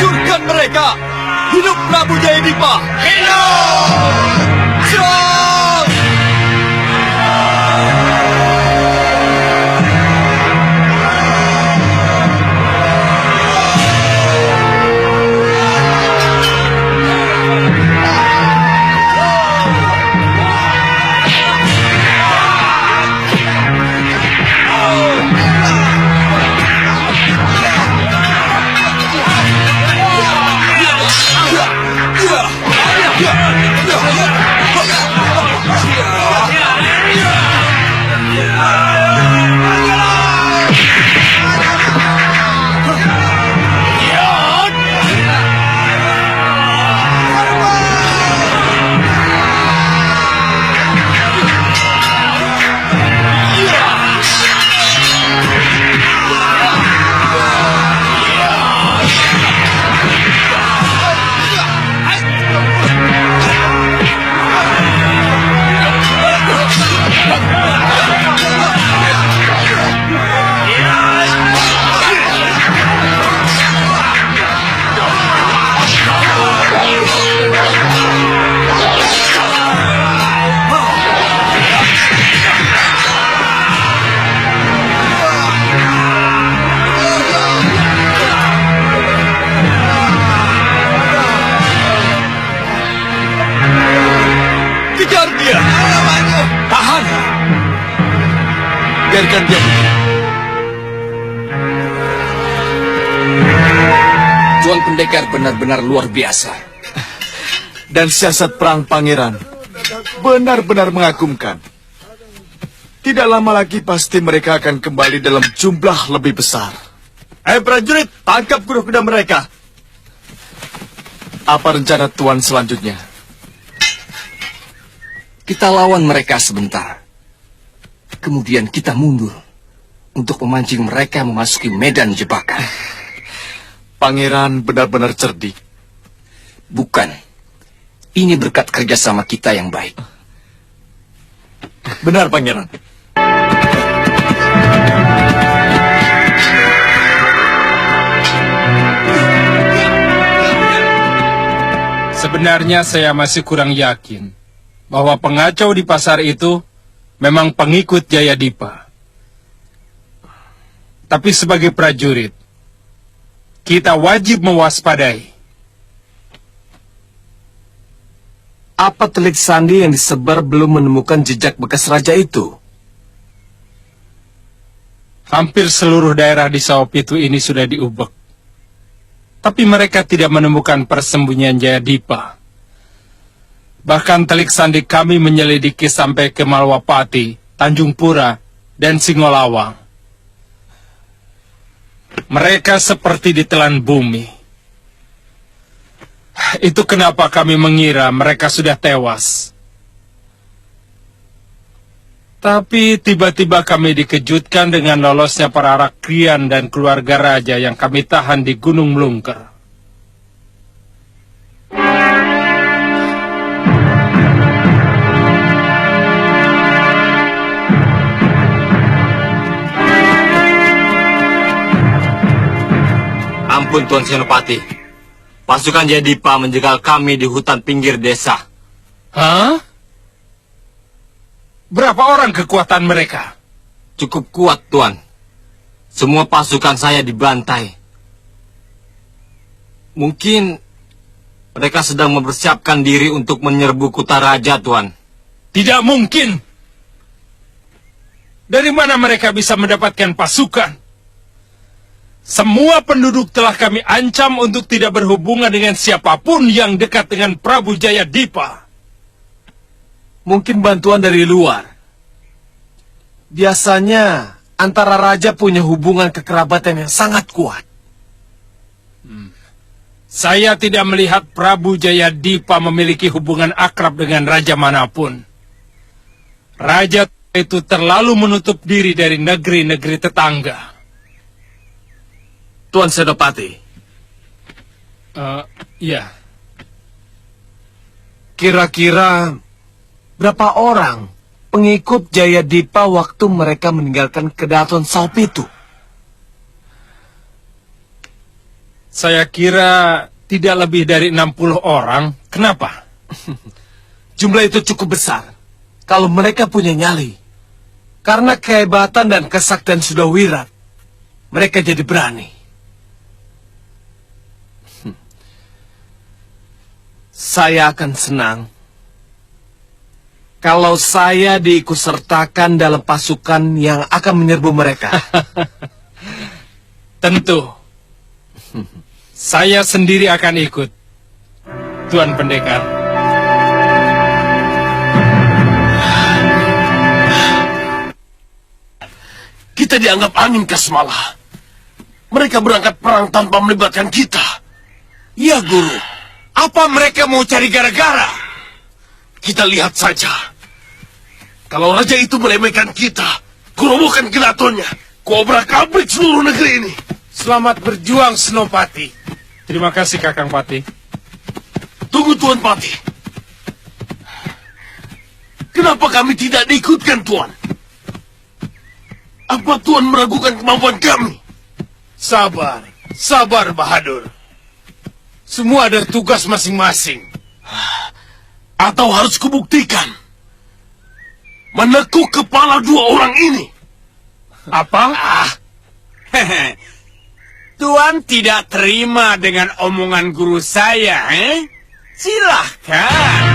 Hancurkan mereka! Hidup Prabu Jayadipa! Hidup! Serang! Kejar dia! Tahan! Biarkan dia. Tuan Pendekar benar-benar luar biasa. Dan siasat perang pangeran benar-benar mengagumkan. Tidak lama lagi pasti mereka akan kembali dalam jumlah lebih besar. Ayo prajurit, tangkap kuda-kuda mereka. Apa rencana Tuan selanjutnya? Kita lawan mereka sebentar. Kemudian kita mundur untuk memancing mereka memasuki medan jebakan. Pangeran benar-benar cerdik. Bukan. Ini berkat kerjasama kita yang baik. Benar, Pangeran. Sebenarnya saya masih kurang yakin bahwa pengacau di pasar itu memang pengikut Jayadipa. Tapi sebagai prajurit, kita wajib mewaspadai. Apa telik sandi yang disebar belum menemukan jejak bekas raja itu? Hampir seluruh daerah di Saopitu ini sudah diubek. Tapi mereka tidak menemukan persembunyian Jayadipa. Bahkan telik sandi kami menyelidiki sampai ke Malwapati, Tanjung Pura, dan Singolawang. Mereka seperti ditelan bumi. Itu kenapa kami mengira mereka sudah tewas. Tapi tiba-tiba kami dikejutkan dengan lolosnya para Rakrian dan keluarga raja yang kami tahan di Gunung Mlungker. Ampun Tuan Senopati, pasukan Jayadipa menjegal kami di hutan pinggir desa. Hah? Berapa orang kekuatan mereka? Cukup kuat Tuan. Semua pasukan saya dibantai. Mungkin mereka sedang mempersiapkan diri untuk menyerbu Kutaraja Tuan. Tidak mungkin. Dari mana mereka bisa mendapatkan pasukan? Semua penduduk telah kami ancam untuk tidak berhubungan dengan siapapun yang dekat dengan Prabu Jayadipa. Mungkin bantuan dari luar. Biasanya antara raja punya hubungan kekerabatan yang sangat kuat. Saya tidak melihat Prabu Jayadipa memiliki hubungan akrab dengan raja manapun. Raja itu terlalu menutup diri dari negeri-negeri tetangga. Tuan Senopati. Ya. Kira-kira berapa orang pengikut Jayadipa waktu mereka meninggalkan Kedaton Saopitu? Saya kira tidak lebih dari 60 orang. Kenapa? Jumlah itu cukup besar. Kalau mereka punya nyali. Karena kehebatan dan kesaktian sudah wirat. Mereka jadi berani. Saya akan senang kalau saya diikutsertakan dalam pasukan yang akan menyerbu mereka. Tentu. Saya sendiri akan ikut, Tuan Pendekar. Kita dianggap angin Kasmala. Mereka berangkat perang tanpa melibatkan kita. Ya, Guru. Apa mereka mau cari gara-gara? Kita lihat saja. Kalau raja itu meremehkan kita, kurobohkan keratonnya, kuobrak-abrik seluruh negeri ini. Selamat berjuang, Senopati. Terima kasih, Kakang Pati. Tunggu, Tuan Pati. Kenapa kami tidak diikutkan, Tuan? Apa Tuan meragukan kemampuan kami? Sabar, sabar, Bahadur. Semua ada tugas masing-masing. Atau harus kubuktikan menekuk kepala dua orang ini? Apa? Tuan tidak terima dengan omongan guru saya, Silahkan.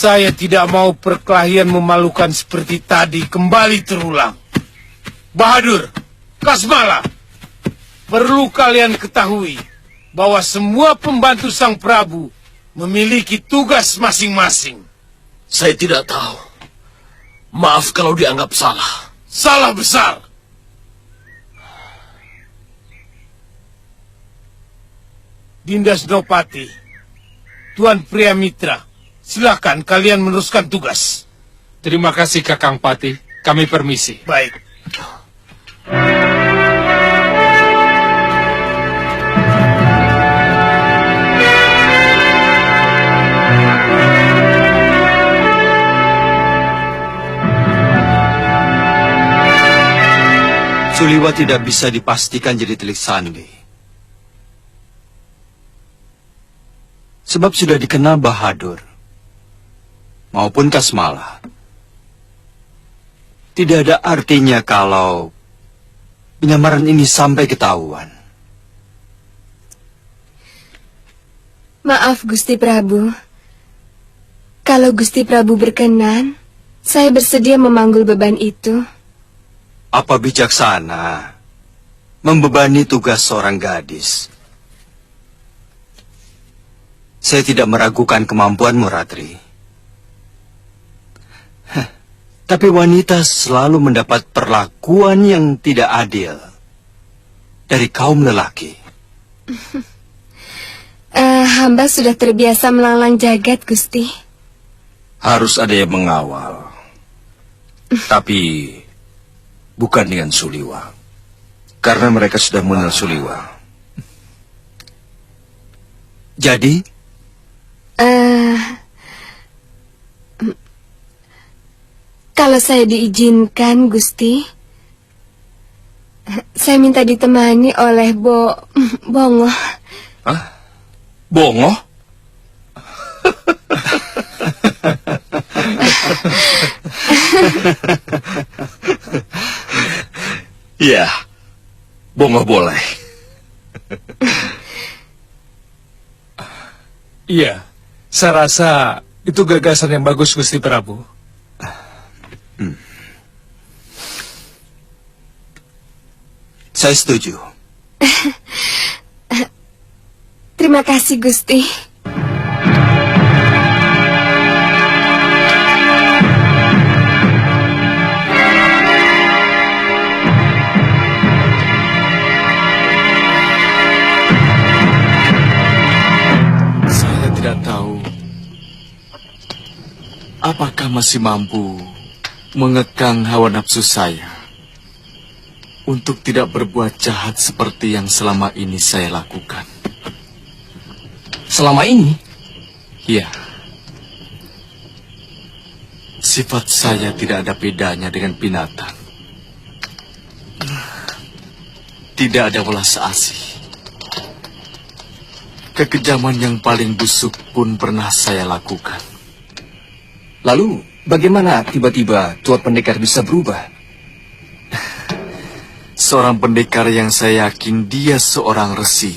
Saya tidak mau perkelahian memalukan seperti tadi kembali terulang. Bahadur, Kasmala, perlu kalian ketahui bahwa semua pembantu Sang Prabu memiliki tugas masing-masing. Saya tidak tahu. Maaf kalau dianggap salah. Salah besar. Dinda Senopati, Tuan Priamitra, silakan kalian meneruskan tugas. Terima kasih, Kakang Pati. Kami permisi. Baik. Suliwa tidak bisa dipastikan jadi Telik Sandi. Sebab sudah dikenal Bahadur maupun Kasmala. Tidak ada artinya kalau penyamaran ini sampai ketahuan. Maaf, Gusti Prabu. Kalau Gusti Prabu berkenan, saya bersedia memanggul beban itu. Apa bijaksana membebani tugas seorang gadis? Saya tidak meragukan kemampuanmu, Ratri. Tapi wanita selalu mendapat perlakuan yang tidak adil dari kaum lelaki. Hamba sudah terbiasa melanglang jagat, Gusti. Harus ada yang mengawal. Tapi bukan dengan Suliwa. Karena mereka sudah mengenal Suliwa. Jadi, kalau saya diizinkan, Gusti, saya minta ditemani oleh Bongo. Hah? Bongo? Ya, Bongo boleh. Iya, saya rasa itu gagasan yang bagus, Gusti Prabu. saya setuju. Terima kasih, Gusti. Saya tidak tahu apakah masih mampu mengekang hawa nafsu saya untuk tidak berbuat jahat seperti yang selama ini saya lakukan. Selama ini? Ya, sifat saya tidak ada bedanya dengan binatang. Tidak ada welas asih. Kekejaman yang paling busuk pun pernah saya lakukan. Lalu, bagaimana tiba-tiba Tuan Pendekar bisa berubah? Seorang pendekar yang saya yakin dia seorang resi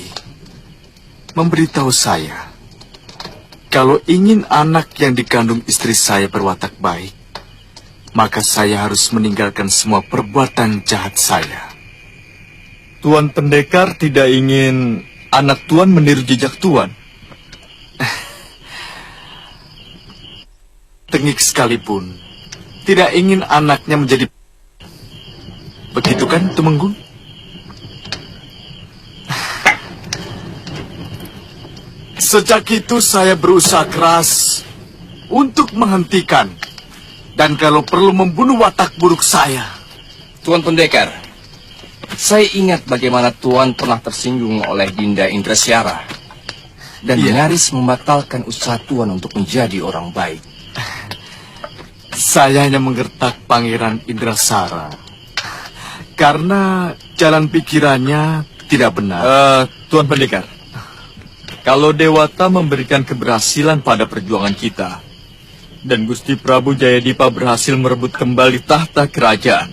memberitahu saya kalau ingin anak yang dikandung istri saya berwatak baik, maka saya harus meninggalkan semua perbuatan jahat saya. Tuan Pendekar tidak ingin anak Tuan meniru jejak Tuan. Tengik sekalipun tidak ingin anaknya menjadi. Begitu kan, Tumenggung? Sejak itu saya berusaha keras untuk menghentikan dan kalau perlu membunuh watak buruk saya. Tuan Pendekar, saya ingat bagaimana Tuan pernah tersinggung oleh Dinda Indrasyara dan nyaris membatalkan usaha Tuan untuk menjadi orang baik. Saya hanya menggertak Pangeran Indrasara karena jalan pikirannya tidak benar. Tuan Pendekar, kalau Dewata memberikan keberhasilan pada perjuangan kita, dan Gusti Prabu Jayadipa berhasil merebut kembali tahta kerajaan,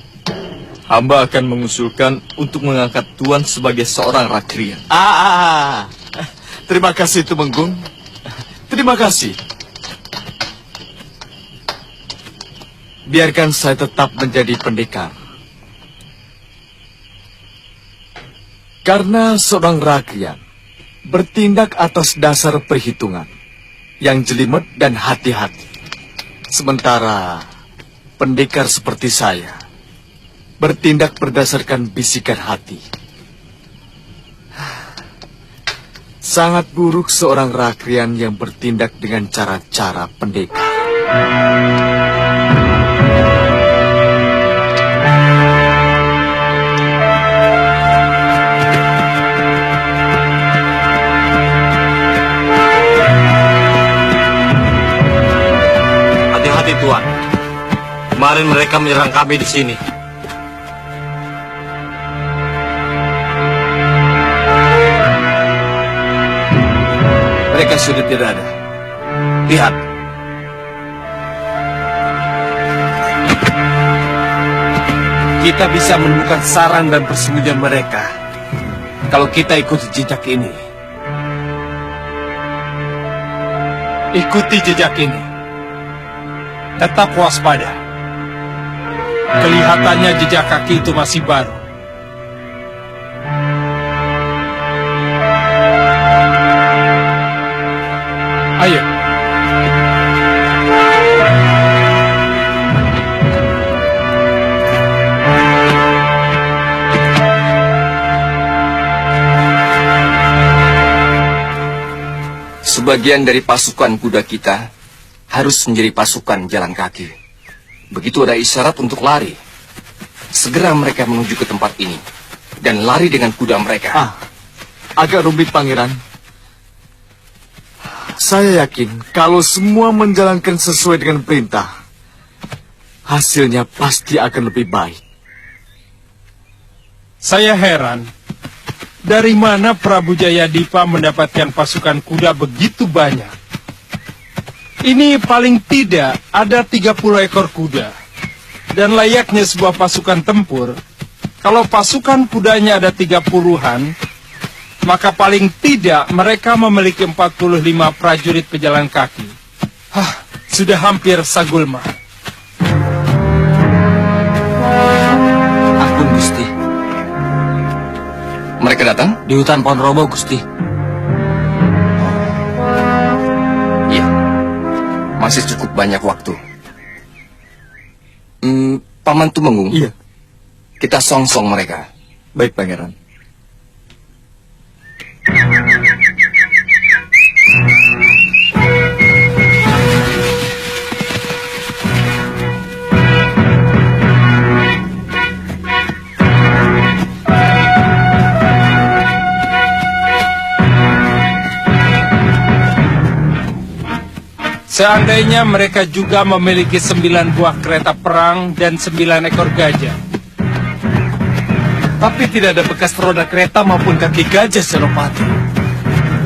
hamba akan mengusulkan untuk mengangkat Tuan sebagai seorang rakrian. Terima kasih, Tumenggung. Terima kasih. Biarkan saya tetap menjadi pendekar. Karena seorang rakyat bertindak atas dasar perhitungan yang jelimet dan hati-hati. Sementara pendekar seperti saya bertindak berdasarkan bisikan hati. Sangat buruk seorang rakrian yang bertindak dengan cara-cara pendekar. Hati-hati, Tuan. Kemarin mereka menyerang kami di sini. Mereka sudah tidak ada. Lihat. Kita bisa menemukan sarang dan persembunyian mereka kalau kita ikuti jejak ini. Ikuti jejak ini. Tetap waspada. Kelihatannya jejak kaki itu masih baru. Ayo. Sebagian dari pasukan kuda kita harus menjadi pasukan jalan kaki. Begitu ada isyarat untuk lari, segera mereka menuju ke tempat ini dan lari dengan kuda mereka. Agak rumit, Pangeran. Saya yakin kalau semua menjalankan sesuai dengan perintah, hasilnya pasti akan lebih baik. Saya heran, dari mana Prabu Jayadipa mendapatkan pasukan kuda begitu banyak? Ini paling tidak ada 30 ekor kuda. Dan layaknya sebuah pasukan tempur, kalau pasukan kudanya ada 30-an, maka paling tidak mereka memiliki 45 prajurit pejalan kaki. Sudah hampir sagulma. Ampun, Gusti. Mereka datang? Di hutan Ponorogo, Gusti. Iya. Masih cukup banyak waktu. Paman Tumenggung. Iya. Kita songsong mereka. Baik, Pangeran. Seandainya mereka juga memiliki 9 buah kereta perang dan 9 ekor gajah. Tapi tidak ada bekas roda kereta maupun kaki gajah, Senopati.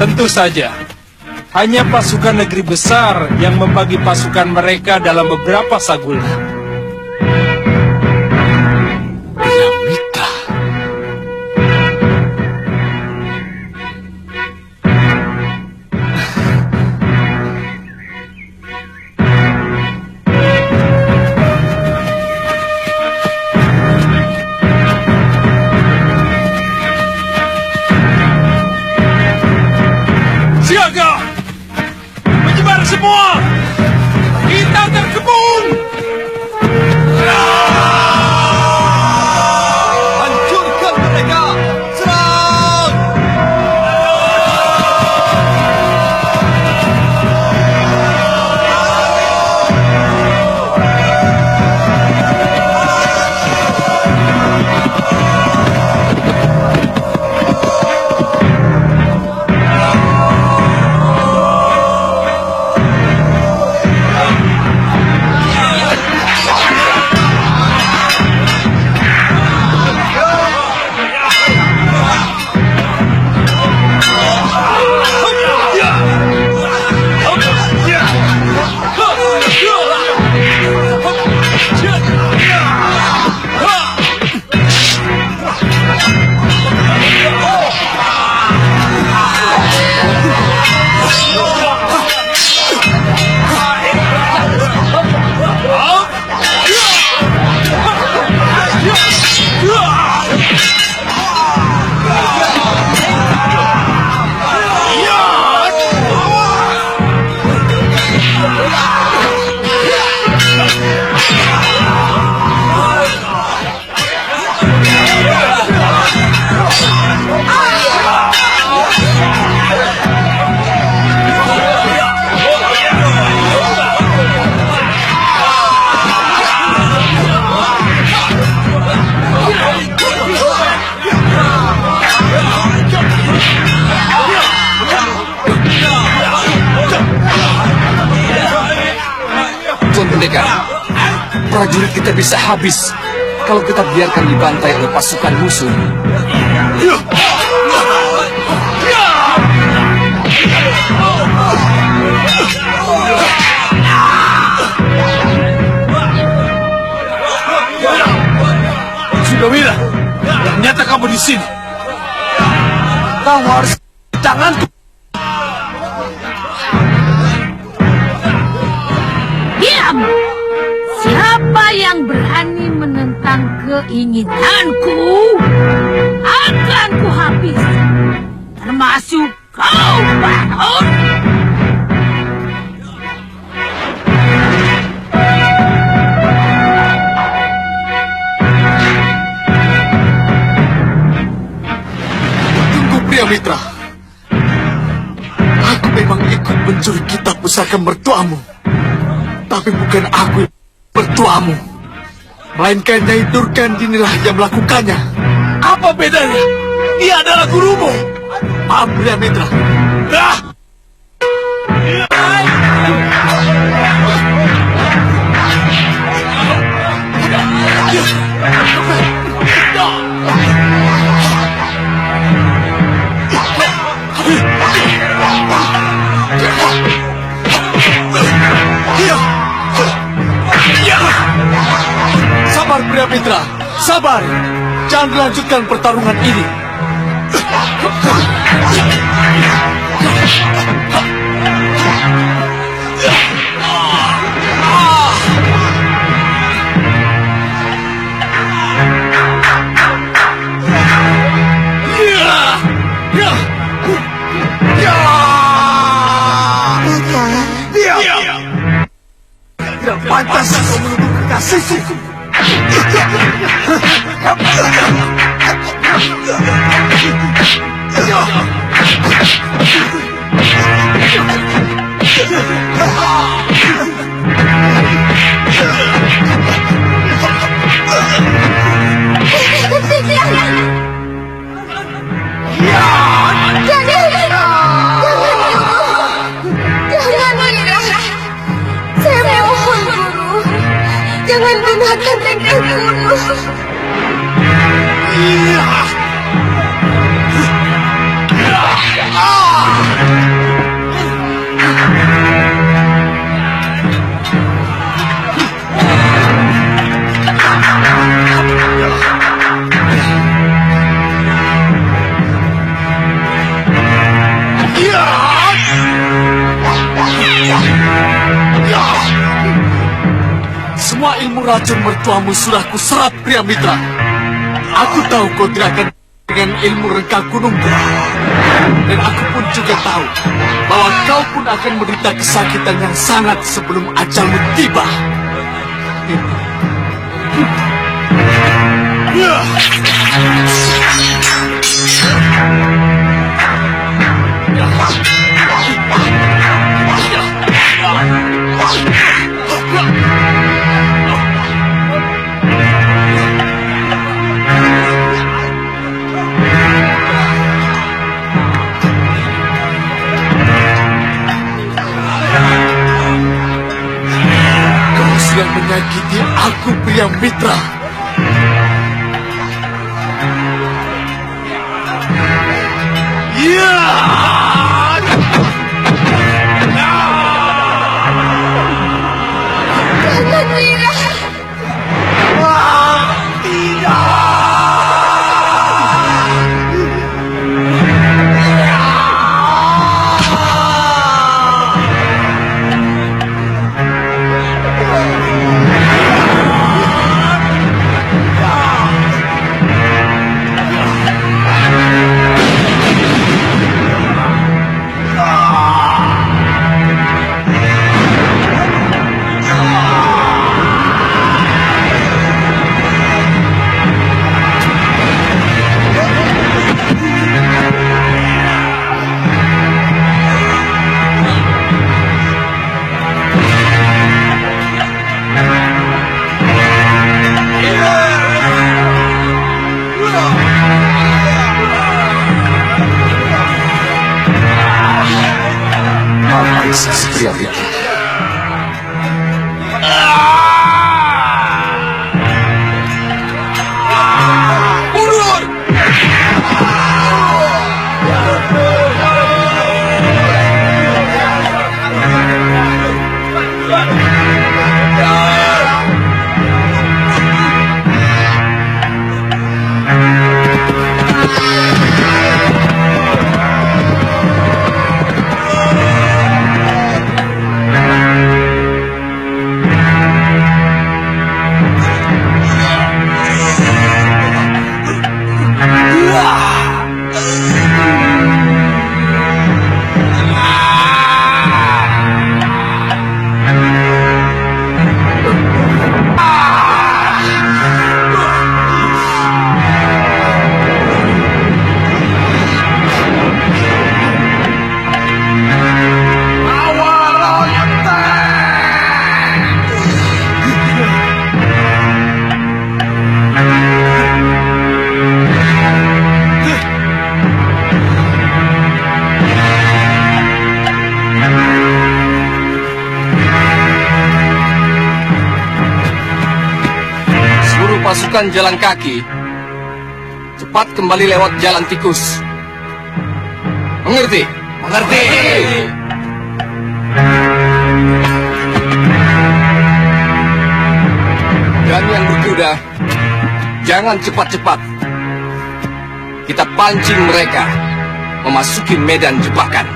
Tentu saja, hanya pasukan negeri besar yang membagi pasukan mereka dalam beberapa sagulna. Siaga! Menyebar semua! Kita terkepung! Hancurkan mereka! Serang! Pendekar, prajurit kita bisa habis kalau kita biarkan dibantai oleh pasukan musuh. Gawira, ternyata kamu di sini. Kamu harus tanganku. Diam! Siapa yang berani menentang keinginanku, akan kuhabisi. Termasuk kau, Bahon. Tunggu, pria mitra. Aku memang ikut mencuri kitab pusaka mertuamu. Tapi bukan aku yang mertuamu. Melainkan Nyai Durgan Dinilah yang melakukannya. Apa bedanya? Dia adalah gurumu. Maaf, pria mitra. Ah! Sabar, pria mitra. Sabar. Jangan lanjutkan pertarungan ini. Tidak pantas kau menuduh kekasihku. Jangan gunakan teknik guru. Semua ilmu racun mertuamu sudah kuserap, pria mitra. Aku tahu kau tidak akan dengan ilmu rengka gunungku. Dan aku pun juga tahu bahwa kau pun akan menderita kesakitan yang sangat sebelum ajalmu tiba. Kau sedang menyakiti aku, pria mitra. Pria itu. pasukan jalan kaki, cepat kembali lewat jalan tikus. Mengerti? Mengerti. Dan yang berkuda, jangan cepat-cepat. Kita pancing mereka memasuki medan jebakan.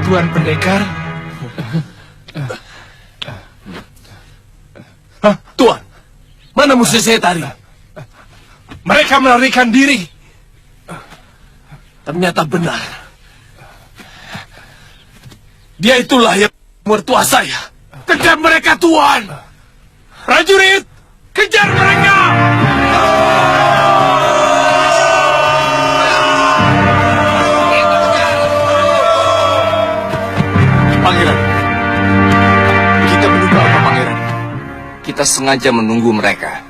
Tuan Pendekar, Tuan, mana musuh saya tadi? mereka melarikan diri. Ternyata benar. Dia itulah yang mertua saya. Kejar mereka, Tuan. Prajurit, kejar mereka! Pangeran, kita menunggu apa, Pangeran? Kita sengaja menunggu mereka.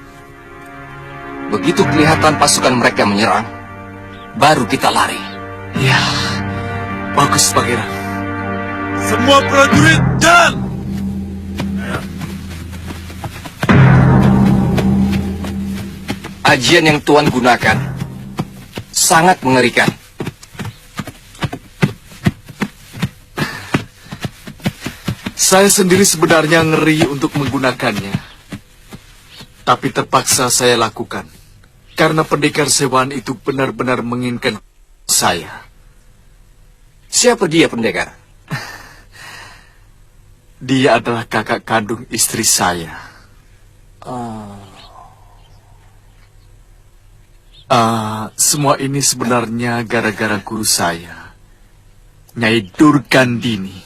Begitu kelihatan pasukan mereka menyerang, baru kita lari. Ya, bagus, Pangeran. Semua prajurit, jalan! Ajian yang Tuan gunakan sangat mengerikan. Saya sendiri sebenarnya ngeri untuk menggunakannya. Tapi terpaksa saya lakukan. Karena pendekar sewaan itu benar-benar menginginkan saya. Siapa dia, pendekar? Dia adalah kakak kandung istri saya. Semua ini sebenarnya gara-gara guru saya, Nyai Durgandini.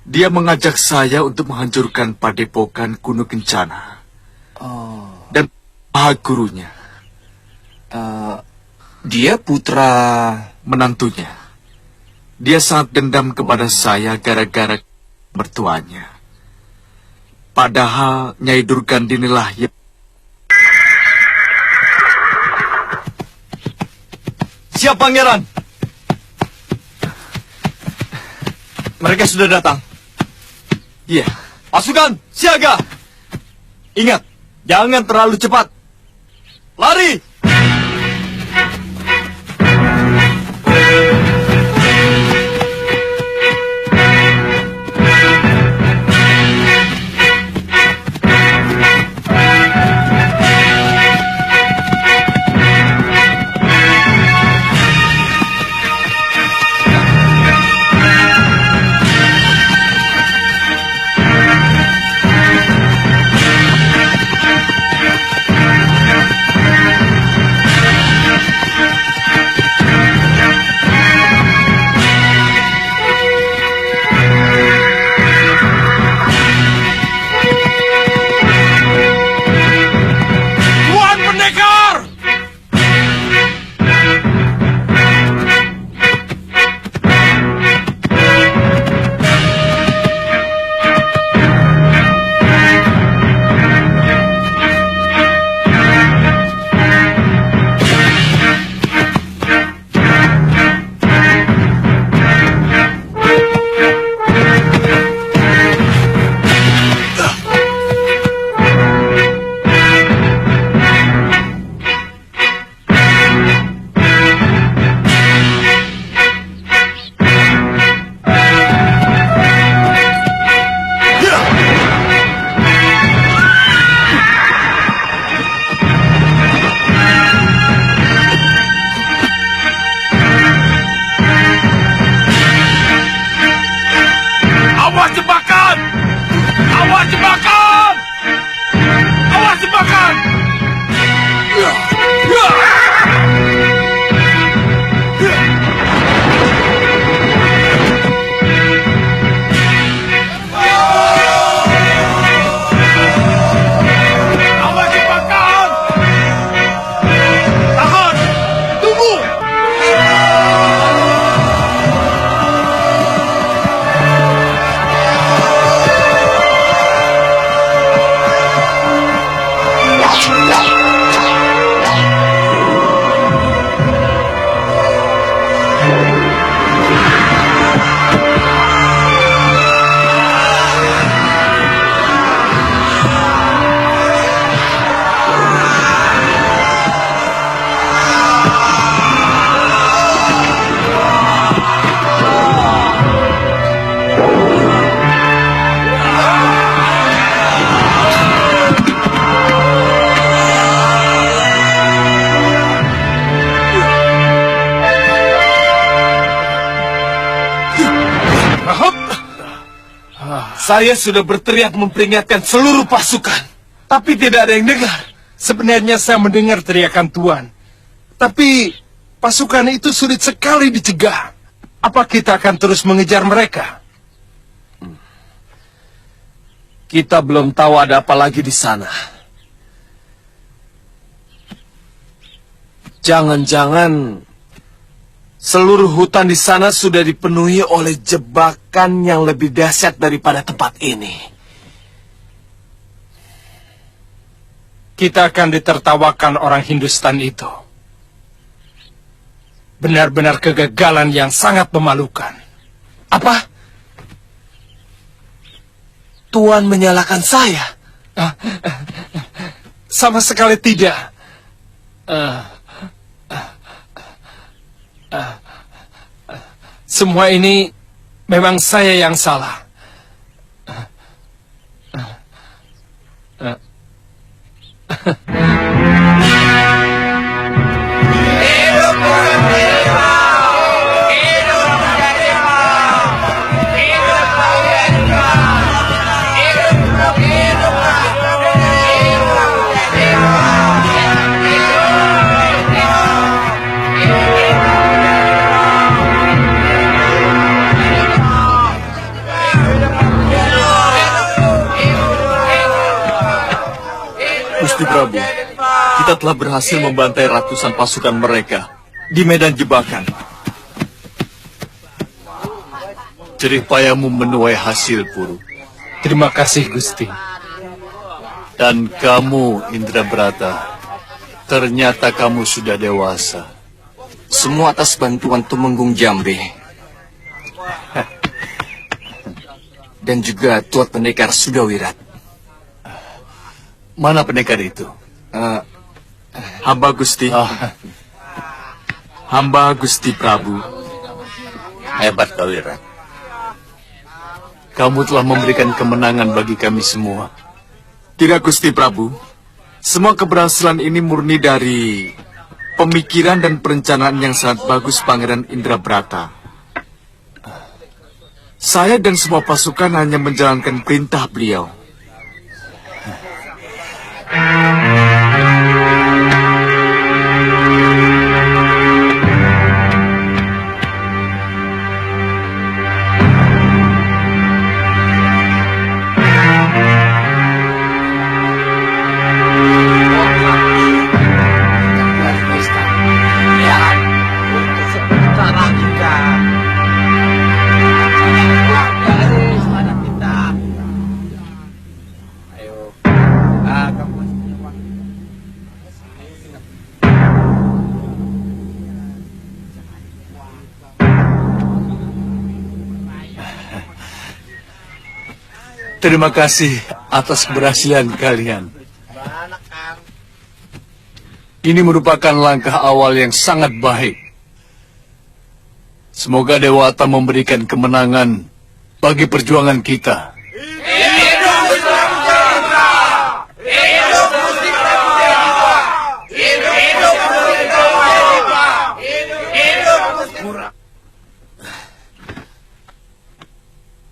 Dia mengajak saya untuk menghancurkan padepokan Kuno Kencana. Dan maha gurunya. Dia putra... Menantunya. Dia sangat dendam kepada saya gara-gara mertuanya. Padahal Nyai Durgandini lah yang... Siap, Pangeran. Mereka sudah datang. Iya. Pasukan, siaga. Ingat, jangan terlalu cepat. Lari! Saya sudah berteriak memperingatkan seluruh pasukan, tapi tidak ada yang dengar. Sebenarnya saya mendengar teriakan Tuan, tapi pasukan itu sulit sekali dicegah. Apa kita akan terus mengejar mereka? Kita belum tahu ada apa lagi di sana. Jangan-jangan seluruh hutan di sana sudah dipenuhi oleh jebakan yang lebih dahsyat daripada tempat ini. Kita akan ditertawakan orang Hindustan itu. Benar-benar kegagalan yang sangat memalukan. Apa? Tuan menyalahkan saya? Sama sekali tidak. Semua ini memang saya yang salah. Gusti Prabu, kita telah berhasil membantai ratusan pasukan mereka di medan jebakan. Jerih payahmu menuai hasil, Puru. Terima kasih, Gusti. Dan kamu, Indrabrata, ternyata kamu sudah dewasa. Semua atas bantuan Tumenggung Jambe. Dan juga Tuan Pendekar Sudawirat. Mana pendekar itu? Hamba Gusti. Hamba Gusti Prabu. Hebat kau, Wirat. Kamu telah memberikan kemenangan bagi kami semua. Tidak, Gusti Prabu. Semua keberhasilan ini murni dari pemikiran dan perencanaan yang sangat bagus Pangeran Indrabrata. Saya dan semua pasukan hanya menjalankan perintah beliau. Terima kasih atas keberhasilan kalian. Ini merupakan langkah awal yang sangat baik. Semoga Dewata memberikan kemenangan bagi perjuangan kita.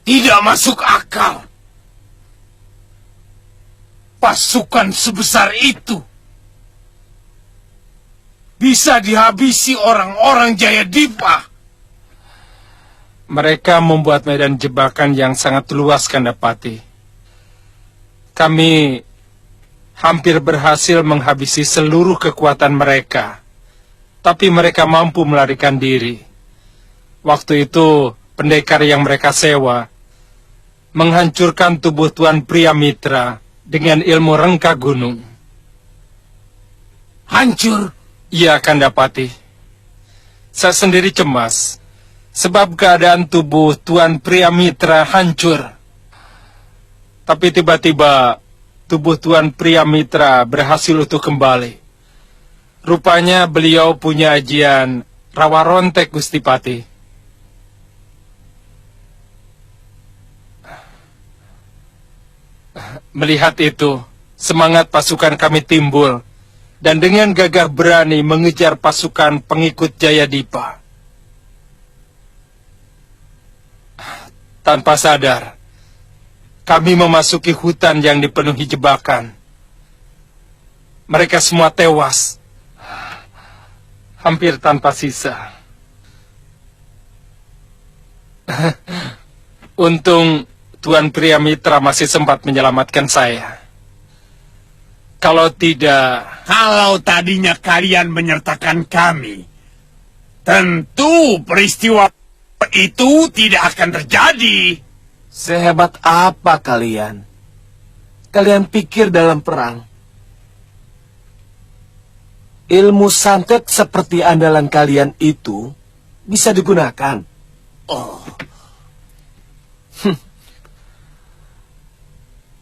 Tidak masuk akal. Pasukan sebesar itu bisa dihabisi orang-orang Jayadipa. Mereka membuat medan jebakan yang sangat luas, Kandapati. Kami hampir berhasil menghabisi seluruh kekuatan mereka. Tapi mereka mampu melarikan diri. Waktu itu, pendekar yang mereka sewa menghancurkan tubuh Tuan Priamitra dengan ilmu rengka gunung. Hancur? Iya, Kandapati. Saya sendiri cemas, sebab keadaan tubuh Tuan Priamitra hancur. Tapi tiba-tiba, tubuh Tuan Priamitra berhasil utuh kembali. Rupanya beliau punya ajian rawa rontek, Gusti Pati. Melihat itu, semangat pasukan kami timbul, dan dengan gagah berani mengejar pasukan pengikut Jayadipa. Tanpa sadar, Kami memasuki hutan yang dipenuhi jebakan. Mereka semua tewas, hampir tanpa sisa. Untung Tuan Pria Mitra masih sempat menyelamatkan saya. Kalau tidak... Kalau tadinya kalian menyertakan kami, tentu peristiwa itu tidak akan terjadi. Sehebat apa kalian? Kalian pikir dalam perang? Ilmu santet seperti andalan kalian itu bisa digunakan.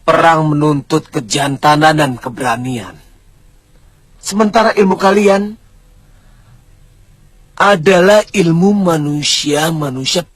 Perang menuntut kejantanan dan keberanian. Sementara ilmu kalian adalah ilmu manusia-manusia.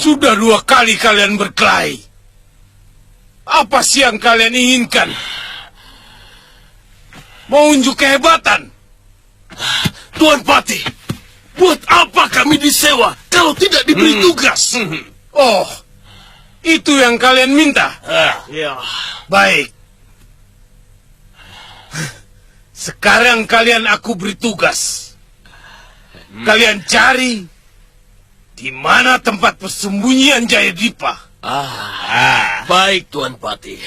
Sudah 2 kali kalian berkelahi. Apa sih yang kalian inginkan? Mau unjuk kehebatan? Tuan Patih, buat apa kami disewa kalau tidak diberi tugas? Oh, itu yang kalian minta? Baik. Sekarang kalian aku beri tugas. Kalian cari di mana tempat persembunyian Jayadipa. Baik, Tuan Patih.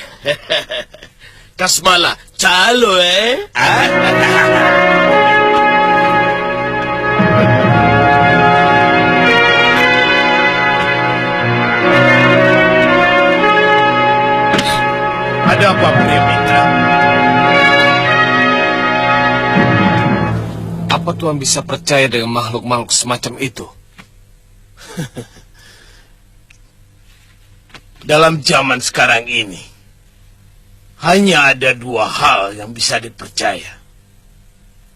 Kasmala, calo Ada apa, Pria Mitra? Apa Tuan bisa percaya dengan makhluk-makhluk semacam itu? dalam zaman sekarang ini, hanya ada dua hal yang bisa dipercaya.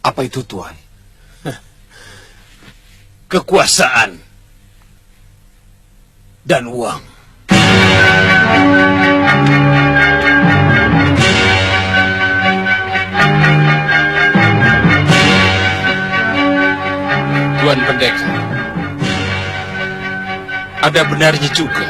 Apa itu, Tuan? Kekuasaan dan uang. Tuan Pendekar, ada benarnya juga.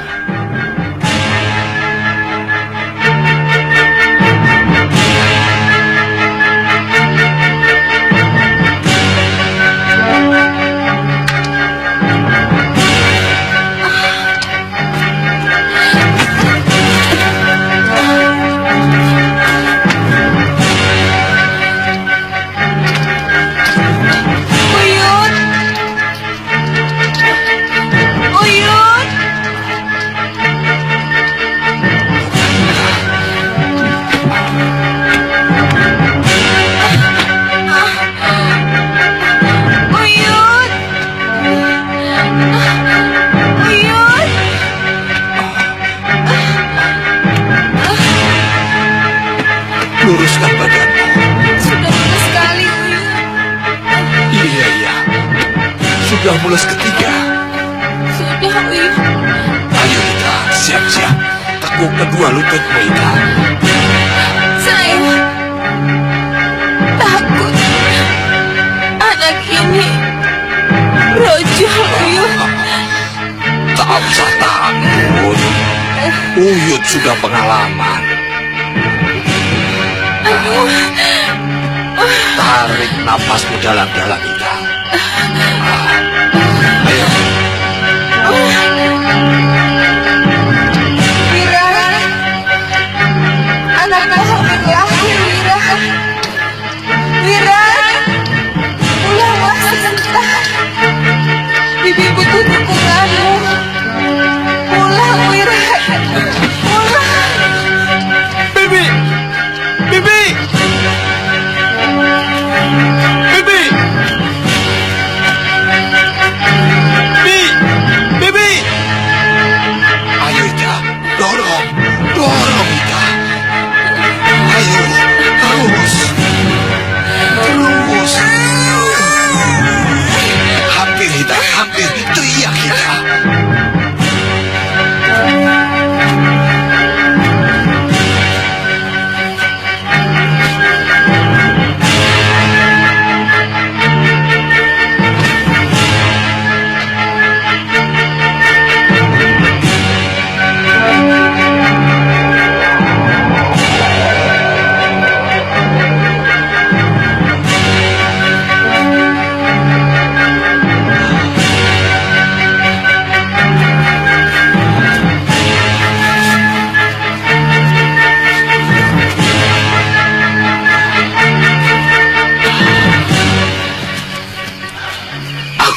Luruskan badanmu. Sudah mulus sekali, Uyut. Iya. Sudah mulus ketiga. Sudah, Uyut. Ayo Ita, siap-siap. Tekuk kedua lututmu, Ita. Saya takut. Anak ini brojol, Uyut. Tak usah takut. Uyut sudah pengalaman. Tarik napasmu dalam-dalam, Ita. Ayo. Wira, anakku hampir lahir, Wira. Wira, pulanglah sebentar. Bibi butuh dukunganmu. Pulang, Wira. Pulang. Bibi! Bibi! Bibi! Bibi! Ayo, Ita. Dorong. Dorong, Ita. Ayo. Terus. Terus. Hampir, Ita. Hampir. Teriak, Ita.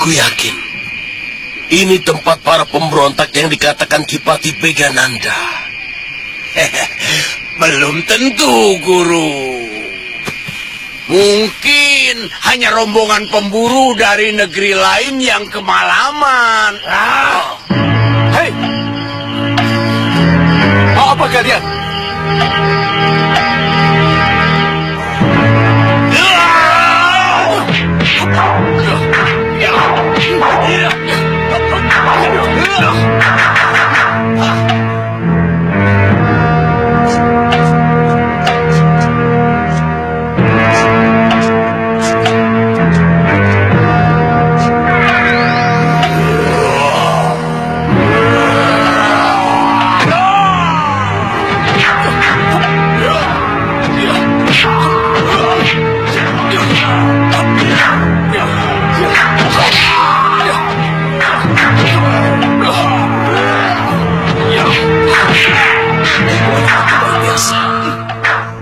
Aku yakin ini tempat para pemberontak yang dikatakan Kipati Begananda. Belum tentu, Guru. Mungkin hanya rombongan pemburu dari negeri lain yang kemalaman. Hei! Mau apa kalian?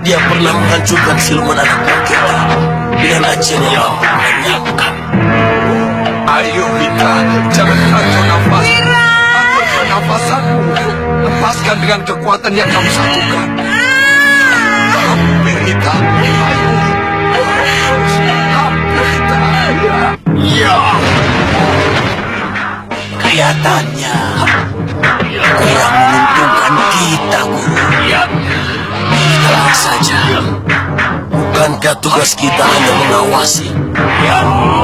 Dia pernah menghancurkan siluman anak buah kita dengan ajian yang mampu melenyapkan. Ayo, Ita. Jangan atur nafas. Atur pernafasanmu. Lepaskan dengan kekuatan yang kamu satukan. Hampir, Ita. Ayo. Hampir, Ita. Ya. Kelihatannya kurang menguntungkan maka tugas kita hanya mengawasi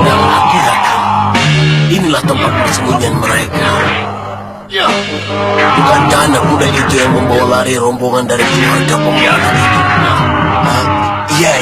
dan aku yakin inilah tempat persembunyian mereka. Bukankah anak muda itu yang membawa lari rombongan dari keluarga pemuda itu? Iya.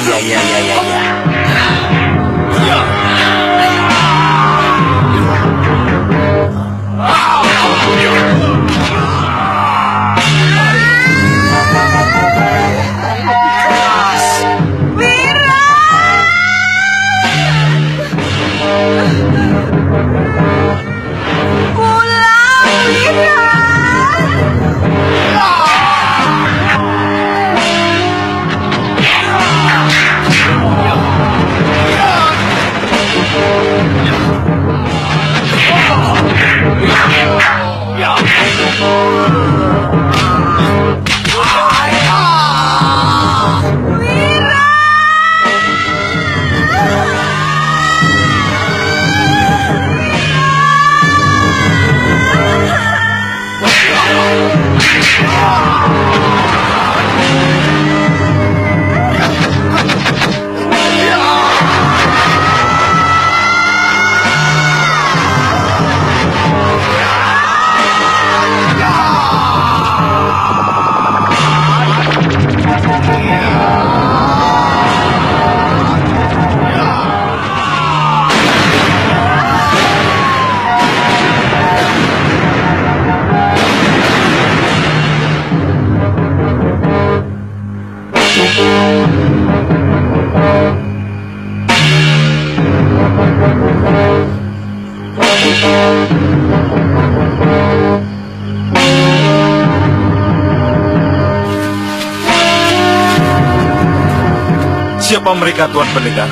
Siapa mereka, Tuan Pendekar?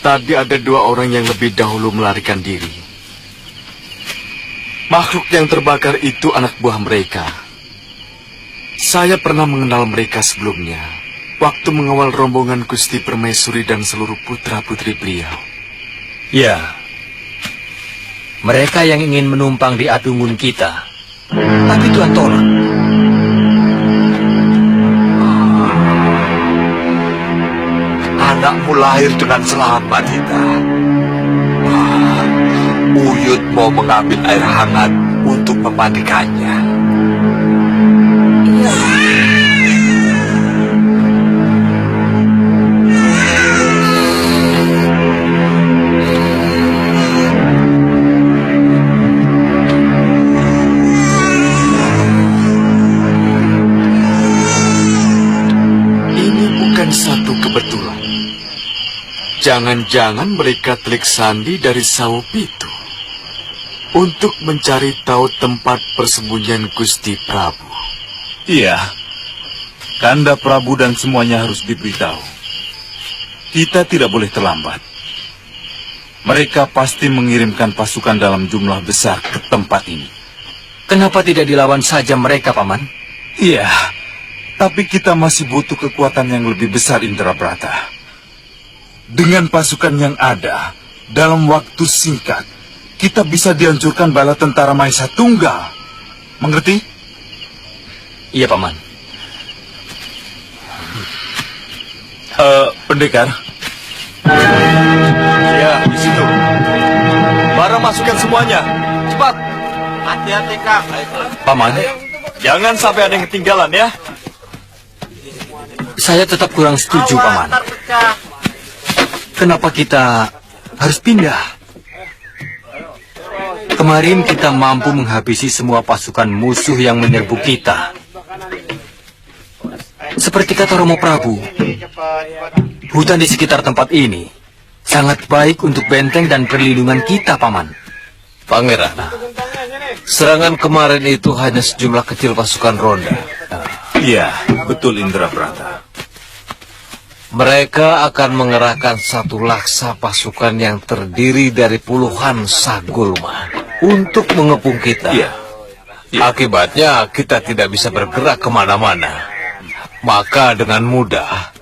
Tadi ada dua orang yang lebih dahulu melarikan diri. Makhluk yang terbakar itu anak buah mereka. Saya pernah mengenal mereka sebelumnya, waktu mengawal rombongan Gusti Permaisuri dan seluruh putra-putri beliau. Ya, mereka yang ingin menumpang di Adungun kita. Tapi Tuhan tolak. Anakmu lahir dengan selamat, Ita. Uyut mau mengambil air hangat untuk memandikannya. Ini bukan satu kebetulan. Jangan-jangan mereka telik sandi dari Sawopitu untuk mencari tahu tempat persembunyian Gusti Prabu. Iya, Kanda Prabu dan semuanya harus diberitahu. Kita tidak boleh terlambat. Mereka pasti mengirimkan pasukan dalam jumlah besar ke tempat ini. Kenapa tidak dilawan saja mereka, Paman? Iya, tapi kita masih butuh kekuatan yang lebih besar, Indraprata. Dengan pasukan yang ada, dalam waktu singkat, kita bisa dihancurkan bala tentara Maesha Tunggal. Mengerti? Iya, Paman. Pendekar. Ya, di situ. Para masukkan semuanya. Cepat. Hati-hati, Kang. Paman, Jangan sampai ada yang ketinggalan ya. saya tetap kurang setuju, Paman. Kenapa kita harus pindah? Kemarin kita mampu menghabisi semua pasukan musuh yang menyerbu kita. Seperti kata Romo Prabu, hutan di sekitar tempat ini sangat baik untuk benteng dan perlindungan kita, Paman. Pangeran, serangan kemarin itu hanya sejumlah kecil pasukan ronda. Iya, betul Indraprata. Mereka akan mengerahkan satu laksa pasukan yang terdiri dari puluhan sagulma untuk mengepung kita. Iya. Akibatnya kita tidak bisa bergerak kemana-mana. Maka dengan mudah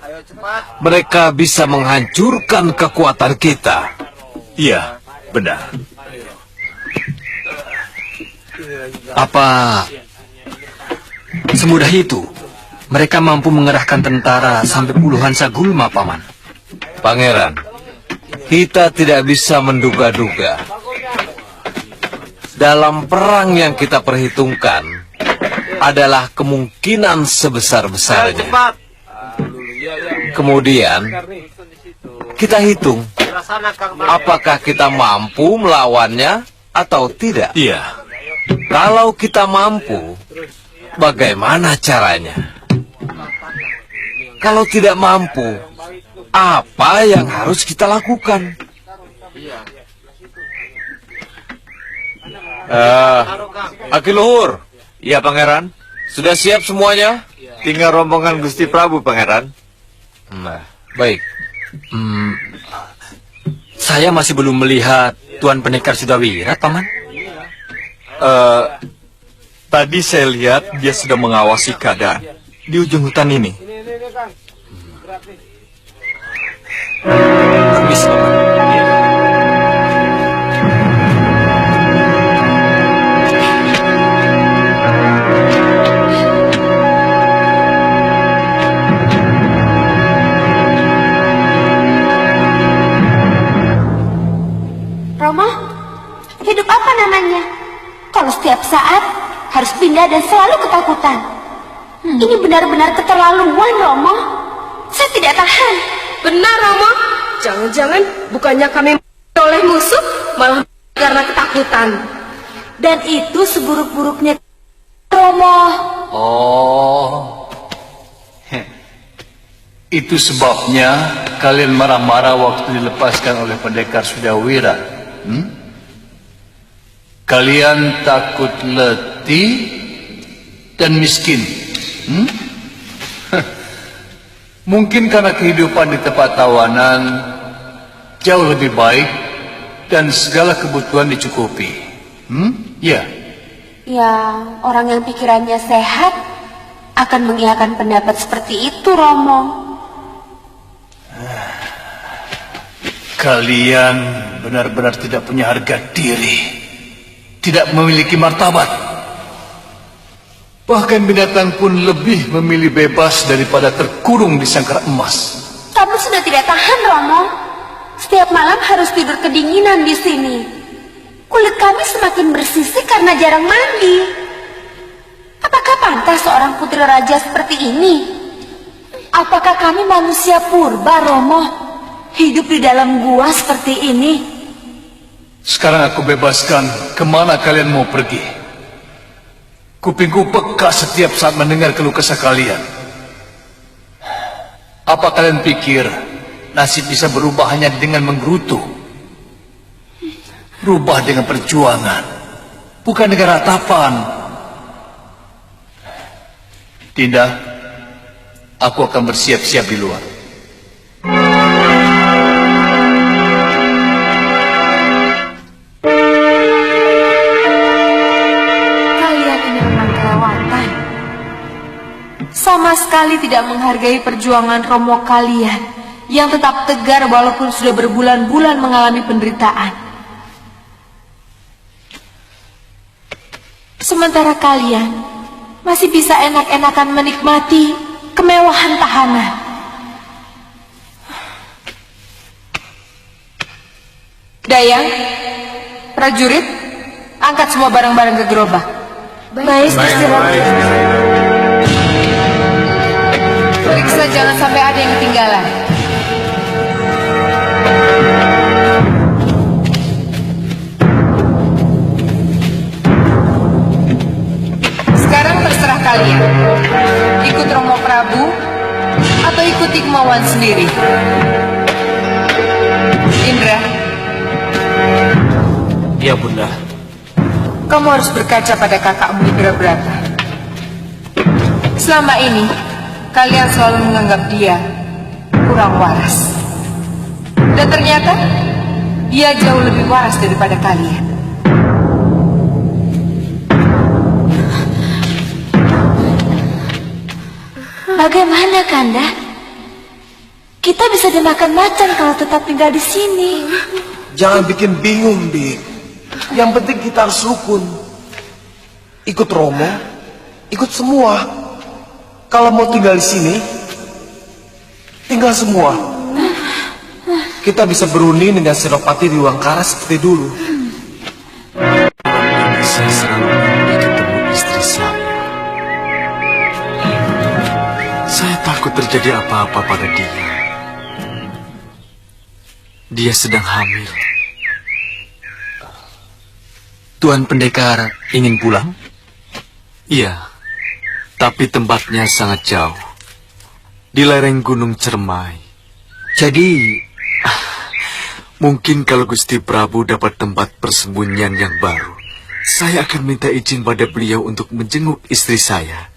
mereka bisa menghancurkan kekuatan kita. Iya, benar. Apa semudah itu? Mereka mampu mengerahkan tentara sampai puluhan sagulma, Paman. Pangeran, kita tidak bisa menduga-duga. Dalam perang yang kita perhitungkan adalah kemungkinan sebesar-besarnya. Kemudian kita hitung apakah kita mampu melawannya atau tidak. Iya. Kalau kita mampu, bagaimana caranya? Kalau tidak mampu, apa yang harus kita lakukan? Akiluhur. Ya, Pangeran. Sudah siap semuanya? Tinggal rombongan Gusti Prabu, Pangeran. Nah, baik. Saya masih belum melihat Tuan Pendekar Sudawira, Paman. Tadi saya lihat dia sudah mengawasi keadaan di ujung hutan ini. Permisi, Paman. Romo, hidup apa namanya? Kalau setiap saat harus pindah dan selalu ketakutan. Ini benar-benar keterlaluan, Romo. Saya tidak tahan. Benar, Romo. Jangan-jangan bukannya kami oleh musuh, malah karena ketakutan. Dan itu seburuk-buruknya, Romo. Oh, itu sebabnya kalian marah-marah waktu dilepaskan oleh Pendekar Sudawira. Kalian takut letih dan miskin. Mungkin karena kehidupan di tempat tawanan jauh lebih baik dan segala kebutuhan dicukupi. Ya. Ya, orang yang pikirannya sehat akan mengiyakan pendapat seperti itu, Romo. Kalian benar-benar tidak punya harga diri, tidak memiliki martabat. Bahkan binatang pun lebih memilih bebas daripada terkurung di sangkar emas. Kamu sudah tidak tahan, Romo. Setiap malam harus tidur kedinginan di sini. Kulit kami semakin bersisik karena jarang mandi. Apakah pantas seorang putri raja seperti ini? Apakah kami manusia purba, Romo? Hidup di dalam gua seperti ini. Sekarang aku bebaskan kemana kalian mau pergi. Kupingku peka setiap saat mendengar keluh kesah kalian. Apa kalian pikir nasib bisa berubah hanya dengan menggerutu? Berubah dengan perjuangan, bukan dengan ratapan. Dinda, aku akan bersiap-siap di luar. Sama sekali tidak menghargai perjuangan Romo kalian yang tetap tegar walaupun sudah berbulan-bulan mengalami penderitaan. Sementara kalian masih bisa enak-enakan menikmati kemewahan tahanan. Dayang, prajurit, angkat semua barang-barang ke gerobak. Baik, Gusti Ratu. Periksa jangan sampai ada yang ketinggalan. Sekarang terserah kalian. Ikut Romo Prabu atau ikuti kemauan sendiri. Indra. Ya, Bunda. Kamu harus berkaca pada kakakmu Indra Brata. Selama ini kalian selalu menganggap dia kurang waras. Dan ternyata dia jauh lebih waras daripada kalian. Bagaimana, Kanda? Kita bisa dimakan macan kalau tetap tinggal di sini. Jangan bikin bingung, Dik. Yang penting kita harus rukun. Ikut Romo, ikut semua. Kalau mau tinggal di sini, tinggal semua. Kita bisa berunding dengan Senopati Diwangkara seperti dulu. Saya selalu ingin ketemu istri saya. Saya takut terjadi apa-apa pada dia. Dia sedang hamil. Tuan Pendekar ingin pulang? Iya, tapi tempatnya sangat jauh. Di lereng Gunung Cermai. Jadi, mungkin kalau Gusti Prabu dapat tempat persembunyian yang baru, saya akan minta izin pada beliau untuk menjenguk istri saya.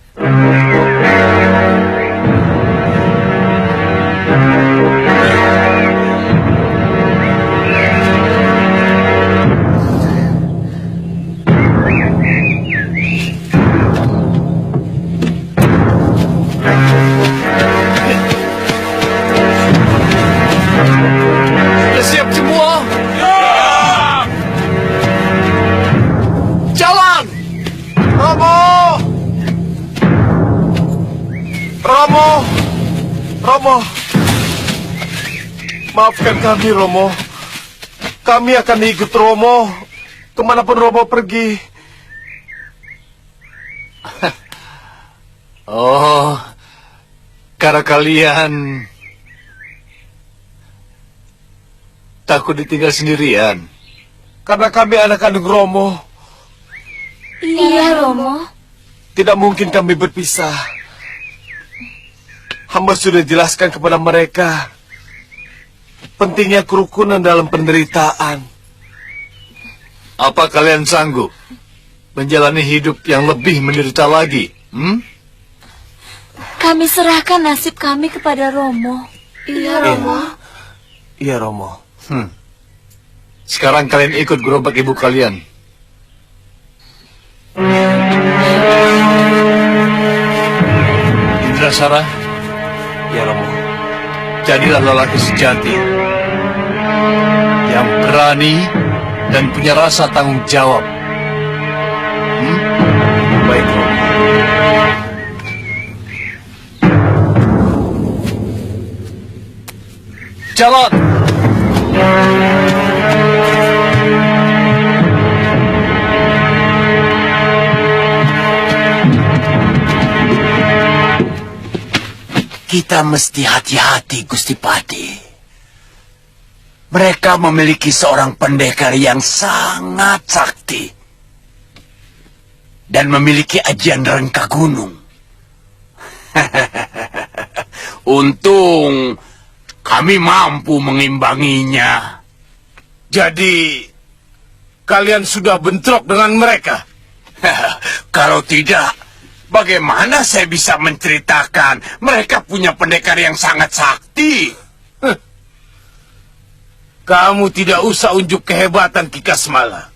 Siap semua? Jalan! Romo! Romo! Romo! Maafkan kami, Romo. Kami akan ikut Romo kemanapun Romo pergi. Oh, karena kalian takut ditinggal sendirian. Karena kami anak kandung Romo. Iya, Romo. Tidak mungkin kami berpisah. Hamba sudah jelaskan kepada mereka pentingnya kerukunan dalam penderitaan. Apa kalian sanggup menjalani hidup yang lebih menderita lagi? Kami serahkan nasib kami kepada Romo. Iya, Romo. Iya, Romo. Sekarang kalian ikut gerobak ibu kalian. Indrasara, Ya, Romo. jadilah lelaki sejati yang berani dan punya rasa tanggung jawab. Baik, Romo. Jalan! Kita mesti hati-hati, Gusti Pati. Mereka memiliki seorang pendekar yang sangat sakti. Dan memiliki ajian rengka gunung. Untung kami mampu mengimbanginya. Jadi, kalian sudah bentrok dengan mereka? Kalau tidak, bagaimana saya bisa menceritakan mereka punya pendekar yang sangat sakti? Kamu tidak usah unjuk kehebatan, Kikasmala.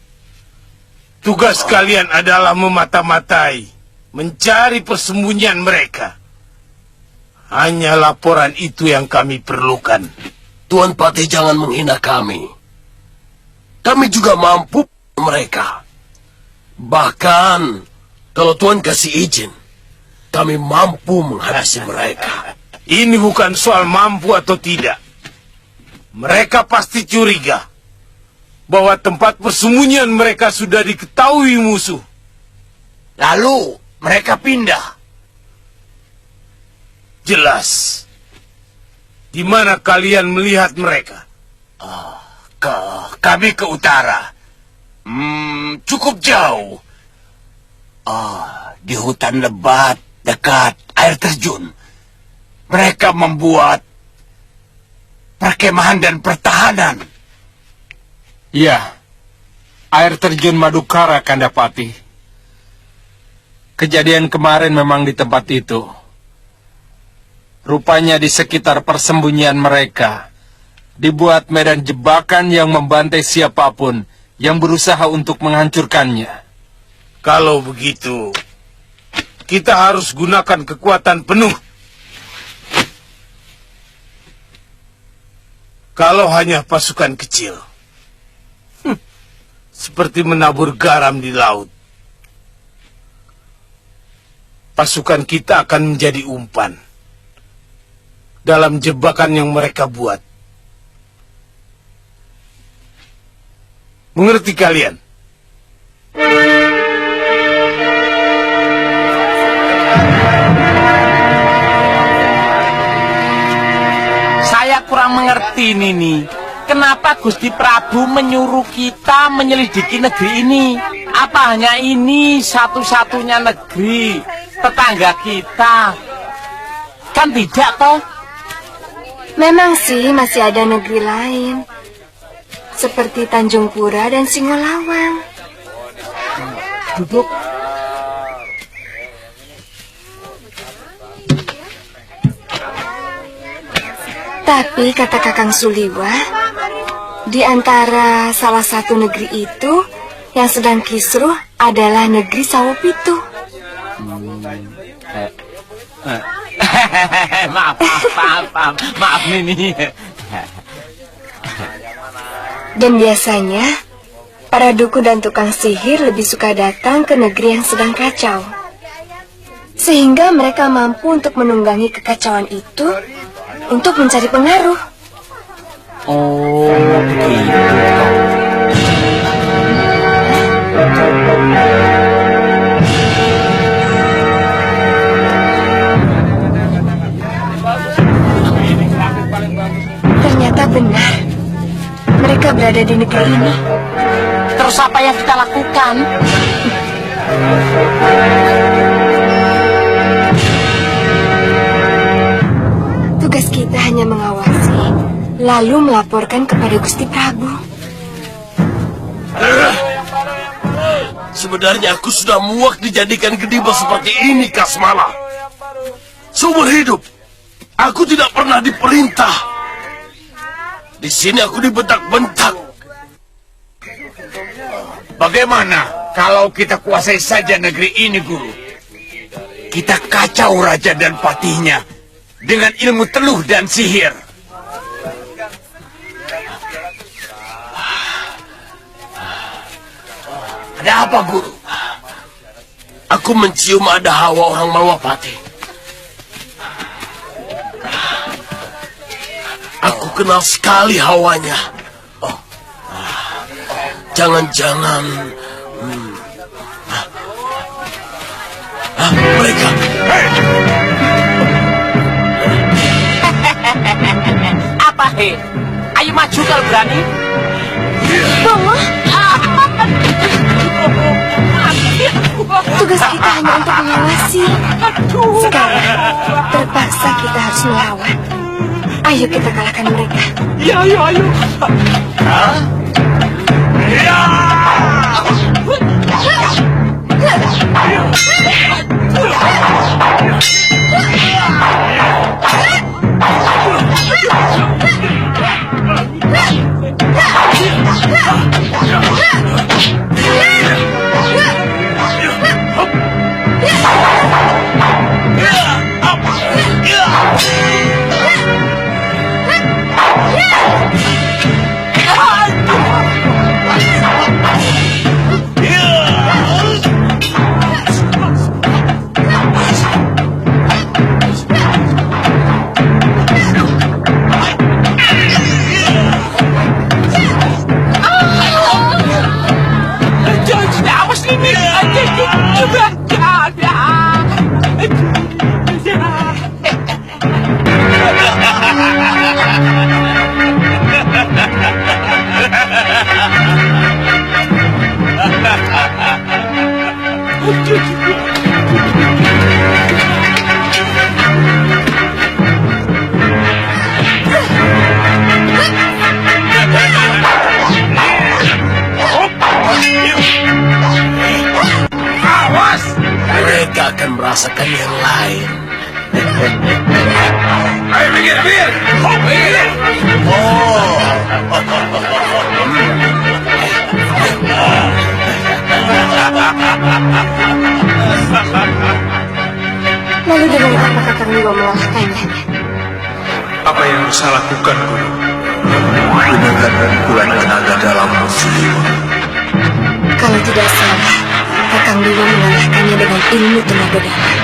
Tugas kalian adalah memata-matai, mencari persembunyian mereka. Hanya laporan itu yang kami perlukan. Tuan Patih jangan menghina kami. Kami juga mampu mereka. Bahkan, kalau Tuan kasih izin, kami mampu menghabisi mereka. Ini bukan soal mampu atau tidak. Mereka pasti curiga bahwa tempat persembunyian mereka sudah diketahui musuh. Lalu mereka pindah. Jelas. Di mana kalian melihat mereka? Kami ke utara. Cukup jauh. Di hutan lebat dekat air terjun. Mereka membuat perkemahan dan pertahanan. Iya, air terjun Madukara, Kandapati. Kejadian kemarin memang di tempat itu. Rupanya di sekitar persembunyian mereka dibuat medan jebakan yang membantai siapapun yang berusaha untuk menghancurkannya. Kalau begitu, kita harus gunakan kekuatan penuh. Kalau hanya pasukan kecil, seperti menabur garam di laut. pasukan kita akan menjadi umpan dalam jebakan yang mereka buat. Mengerti kalian? Saya kurang mengerti Nini. Kenapa Gusti Prabu menyuruh kita menyelidiki negeri ini? Apa hanya ini satu-satunya negeri tetangga kita? Kan tidak toh? Memang sih masih ada negeri lain, seperti Tanjung Pura dan Singolawang. Duduk. Tapi kata Kakang Suliwa, di antara salah satu negeri itu yang sedang kisruh adalah negeri Sawopitu. Maaf Nini. Dan biasanya para dukun dan tukang sihir lebih suka datang ke negeri yang sedang kacau, sehingga mereka mampu untuk menunggangi kekacauan itu untuk mencari pengaruh. Oh, begitu. Ternyata benar, mereka berada di negeri ini. Terus apa yang kita lakukan? Tugas kita hanya mengawasi, lalu melaporkan kepada Gusti Prabu. Sebenarnya aku sudah muak dijadikan gediba seperti ini, Kasmala. Seumur hidup, aku tidak pernah diperintah. Di sini aku dibentak-bentak. Bagaimana kalau kita kuasai saja negeri ini, Guru? Kita kacau raja dan patihnya dengan ilmu teluh dan sihir. Ada apa, Guru? Aku mencium ada hawa orang Malwapati. Aku kenal sekali hawanya. Oh, jangan-jangan mereka. Apa he? Ayo maju kalau berani. Bongo, tugas kita hanya untuk mengawasi. Sekarang terpaksa kita harus melawan. Ayo kita kalahkan mereka. Ya, ayo, ayo. Mereka akan merasakan yang lain. Ayo minggir, minggir. Minggir. Lalu dengan apa Kakang Liwa mengalahkannya? Apa yang saya lakukan, Guru? Gunakan pukulan tenaga dalam Suliwa. Kalau tidak salah, Kakang Liwa mengalahkannya dengan ilmu tenaga dalam.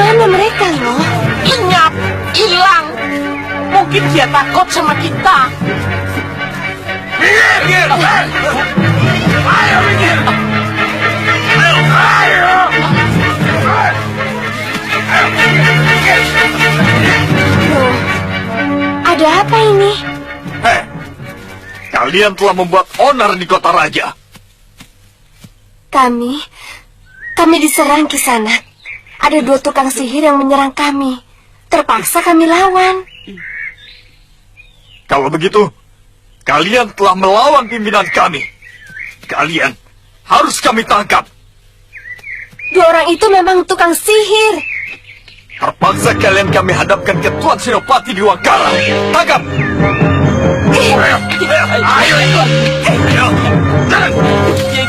Kemana mereka, loh? Lenyap, hilang. Mungkin dia takut sama kita. Minggir! Ayo minggir! Ayo! Loh, ada apa ini? Hei, kalian telah membuat onar di kota raja. Kami diserang Kisanak. Ada 2 tukang sihir yang menyerang kami. Terpaksa kami lawan. Kalau begitu, kalian telah melawan pimpinan kami. Kalian harus kami tangkap. 2 orang itu memang tukang sihir. Terpaksa kalian kami hadapkan ke Tuan Senopati di Wangkara. Tangkap! Ayo ikut! Ayo! Jalan! Ya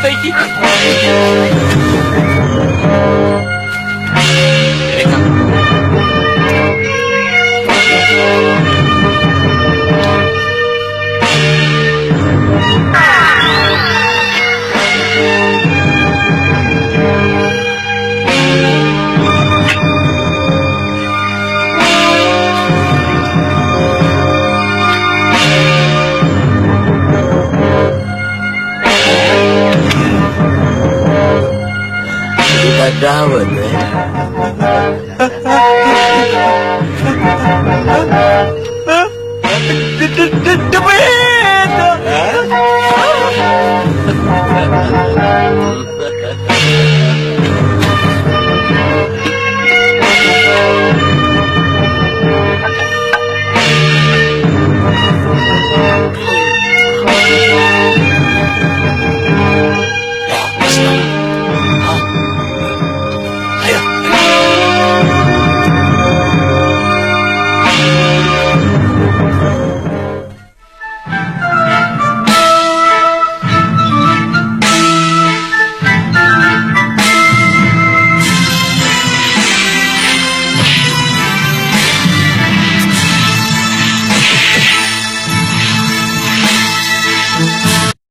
itu. Kita dawet,